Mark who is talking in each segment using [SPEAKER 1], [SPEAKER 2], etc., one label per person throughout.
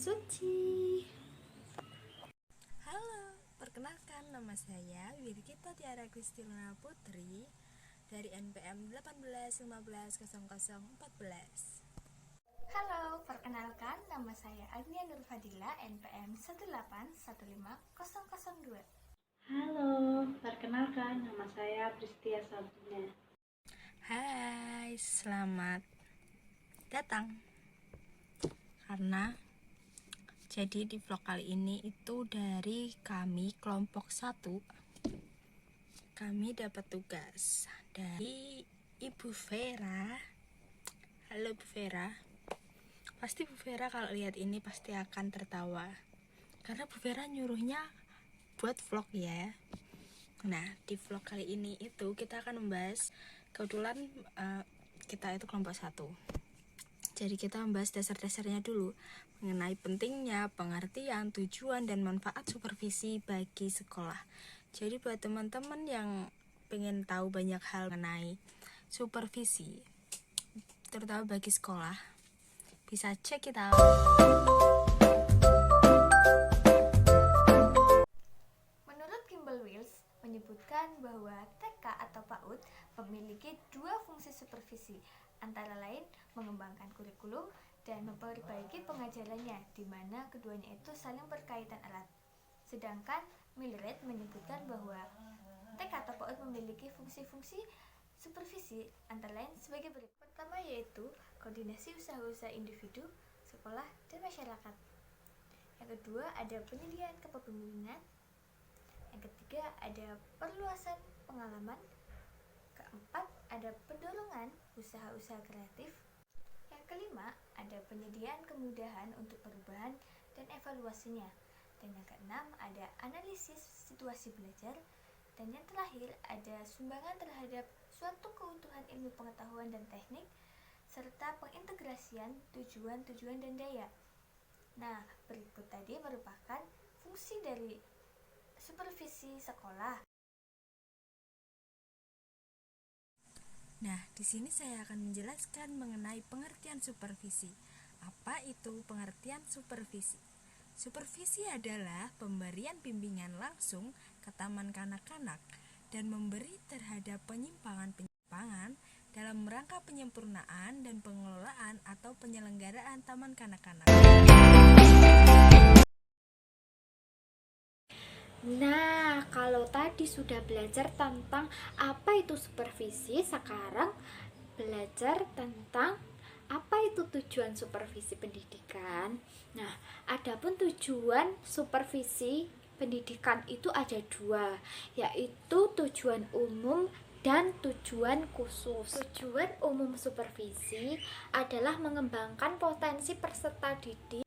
[SPEAKER 1] Suci. Halo, perkenalkan nama saya Wirgita Tiara Kristilina Putri dari NPM 18150014.
[SPEAKER 2] Halo, perkenalkan nama saya Agnia Nur Fadila, NPM 1815002.
[SPEAKER 3] Halo, perkenalkan nama saya Pristia Sabrina.
[SPEAKER 1] Hai, selamat datang. Jadi di vlog kali ini itu dari kami kelompok 1. Kami dapat tugas dari Ibu Vera. Halo Bu Vera. Pasti Bu Vera kalau lihat ini pasti akan tertawa. Karena Bu Vera nyuruhnya buat vlog ya. Nah, di vlog kali ini itu kita akan membahas, kebetulan kita itu kelompok 1. Jadi kita membahas dasar-dasarnya dulu mengenai pentingnya pengertian, tujuan, dan manfaat supervisi bagi sekolah. Jadi buat teman-teman yang pengen tahu banyak hal mengenai supervisi, terutama bagi sekolah, bisa cek kita.
[SPEAKER 2] Menurut Kimball Wills menyebutkan bahwa TK atau PAUD memiliki dua fungsi supervisi, antara lain mengembangkan kurikulum dan memperbaiki pengajarannya, di mana keduanya itu saling berkaitan erat. Sedangkan Millred menyebutkan bahwa TK atau PAUD memiliki fungsi-fungsi supervisi antara lain sebagai berikut. Pertama yaitu koordinasi usaha-usaha individu, sekolah, dan masyarakat. Yang kedua ada penyediaan kepemimpinan. Yang ketiga ada perluasan pengalaman. Keempat ada pendorongan usaha-usaha kreatif. Yang kelima ada penyediaan kemudahan untuk perubahan dan evaluasinya. Dan yang keenam ada analisis situasi belajar. Dan yang terakhir ada sumbangan terhadap suatu keutuhan ilmu pengetahuan dan teknik, serta pengintegrasian tujuan-tujuan dan daya. Nah, berikut tadi merupakan fungsi dari supervisi sekolah.
[SPEAKER 1] Nah, di sini saya akan menjelaskan mengenai pengertian supervisi. Apa itu pengertian supervisi? Supervisi adalah pemberian bimbingan langsung ke taman kanak-kanak dan memberi terhadap penyimpangan-penyimpangan dalam rangka penyempurnaan dan pengelolaan atau penyelenggaraan taman kanak-kanak.
[SPEAKER 4] Nah, kalau tadi sudah belajar tentang apa itu supervisi, sekarang belajar tentang apa itu tujuan supervisi pendidikan. Nah, adapun tujuan supervisi pendidikan itu ada dua, yaitu tujuan umum dan tujuan khusus. Tujuan umum supervisi adalah mengembangkan potensi peserta didik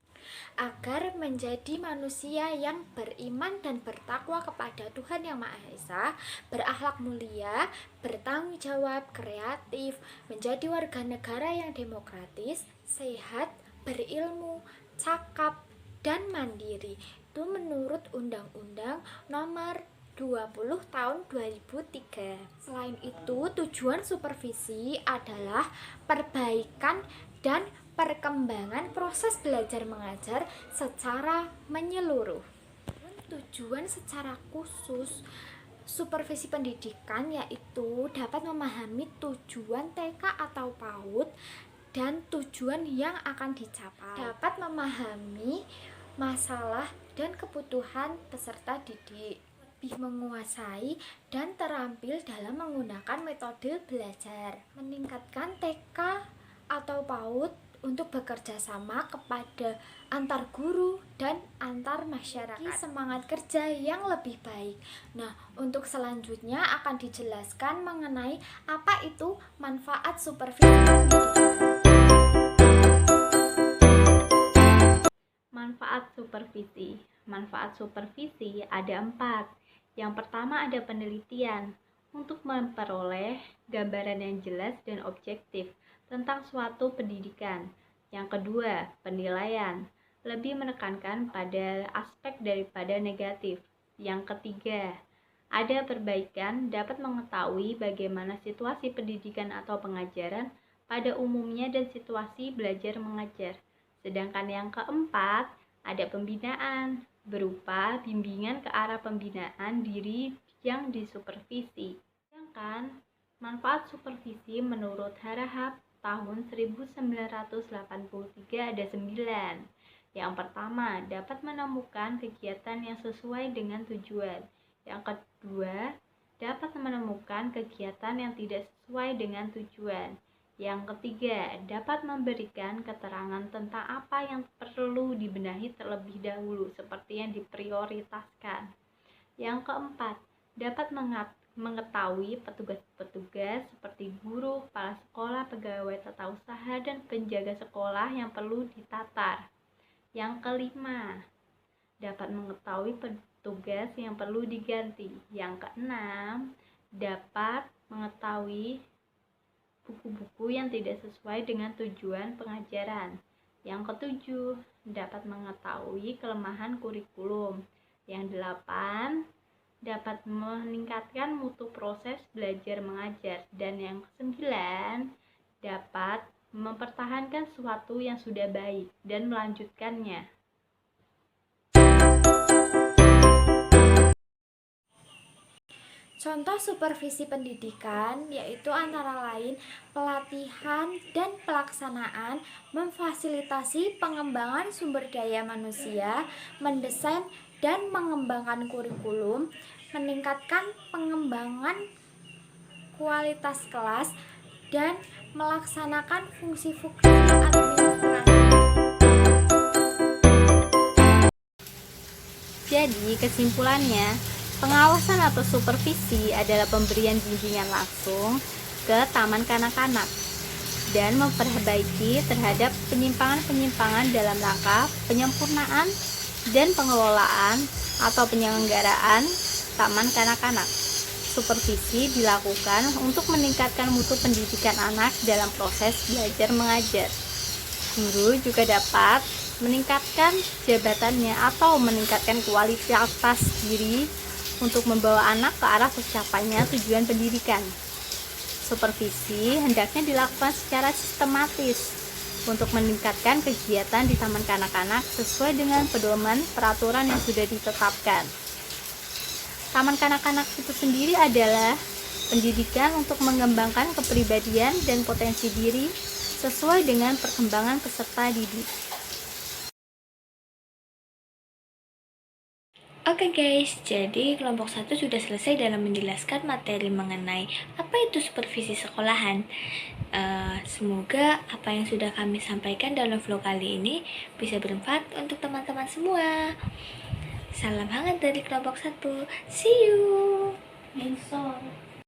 [SPEAKER 4] agar menjadi manusia yang beriman dan bertakwa kepada Tuhan Yang Maha Esa, berakhlak mulia, bertanggung jawab, kreatif, menjadi warga negara yang demokratis, sehat, berilmu, cakap, dan mandiri. Itu menurut Undang-Undang Nomor 20 tahun 2003. Selain itu, tujuan supervisi adalah perbaikan dan perkembangan proses belajar mengajar secara menyeluruh. Tujuan secara khusus supervisi pendidikan yaitu dapat memahami tujuan TK atau PAUD dan tujuan yang akan dicapai, dapat memahami masalah dan kebutuhan peserta didik, lebih menguasai dan terampil dalam menggunakan metode belajar, meningkatkan TK atau PAUD untuk bekerja sama kepada antar guru dan antar masyarakat, semangat kerja yang lebih baik. Nah, untuk selanjutnya akan dijelaskan mengenai apa itu manfaat supervisi pendidikan.
[SPEAKER 3] Manfaat supervisi ada 4. Yang pertama ada penelitian untuk memperoleh gambaran yang jelas dan objektif tentang suatu pendidikan. Yang kedua, penilaian, lebih menekankan pada aspek daripada negatif. Yang ketiga, ada perbaikan, dapat mengetahui bagaimana situasi pendidikan atau pengajaran pada umumnya dan situasi belajar mengajar. Sedangkan yang keempat, Ada pembinaan, berupa bimbingan ke arah pembinaan diri yang disupervisi. Sedangkan manfaat supervisi menurut Harahap tahun 1983 ada 9. Yang pertama, dapat menemukan kegiatan yang sesuai dengan tujuan. Yang kedua, dapat menemukan kegiatan yang tidak sesuai dengan tujuan. Yang ketiga, dapat memberikan keterangan tentang apa yang perlu dibenahi terlebih dahulu, seperti yang diprioritaskan. Yang keempat, dapat mengetahui petugas-petugas seperti guru, kepala sekolah, pegawai tata usaha, dan penjaga sekolah yang perlu ditatar. Yang kelima, dapat mengetahui petugas yang perlu diganti. Yang keenam, dapat mengetahui buku-buku yang tidak sesuai dengan tujuan pengajaran. Yang ketujuh, dapat mengetahui kelemahan kurikulum. Yang delapan, dapat meningkatkan mutu proses belajar mengajar. Dan yang kesembilan, dapat mempertahankan sesuatu yang sudah baik dan melanjutkannya.
[SPEAKER 4] Contoh supervisi pendidikan yaitu antara lain pelatihan dan pelaksanaan, memfasilitasi pengembangan sumber daya manusia, mendesain dan mengembangkan kurikulum, meningkatkan pengembangan kualitas kelas, dan melaksanakan fungsi-fungsi administrasi.
[SPEAKER 3] Jadi, kesimpulannya, pengawasan atau supervisi adalah pemberian bimbingan langsung ke taman kanak-kanak dan memperbaiki terhadap penyimpangan-penyimpangan dalam rangka penyempurnaan dan pengelolaan atau penyelenggaraan taman kanak-kanak. Supervisi dilakukan untuk meningkatkan mutu pendidikan anak dalam proses belajar mengajar. Guru juga dapat meningkatkan jabatannya atau meningkatkan kualitas diri untuk membawa anak ke arah tercapainya tujuan pendidikan. Supervisi hendaknya dilakukan secara sistematis untuk meningkatkan kegiatan di taman kanak-kanak sesuai dengan pedoman peraturan yang sudah ditetapkan. Taman kanak-kanak itu sendiri adalah pendidikan untuk mengembangkan kepribadian dan potensi diri sesuai dengan perkembangan peserta didik.
[SPEAKER 2] Oke guys, jadi kelompok 1 sudah selesai dalam menjelaskan materi mengenai apa itu supervisi sekolahan. Semoga apa yang sudah kami sampaikan dalam vlog kali ini bisa bermanfaat untuk teman-teman semua. Salam hangat dari kelompok 1. See you.
[SPEAKER 3] Insol.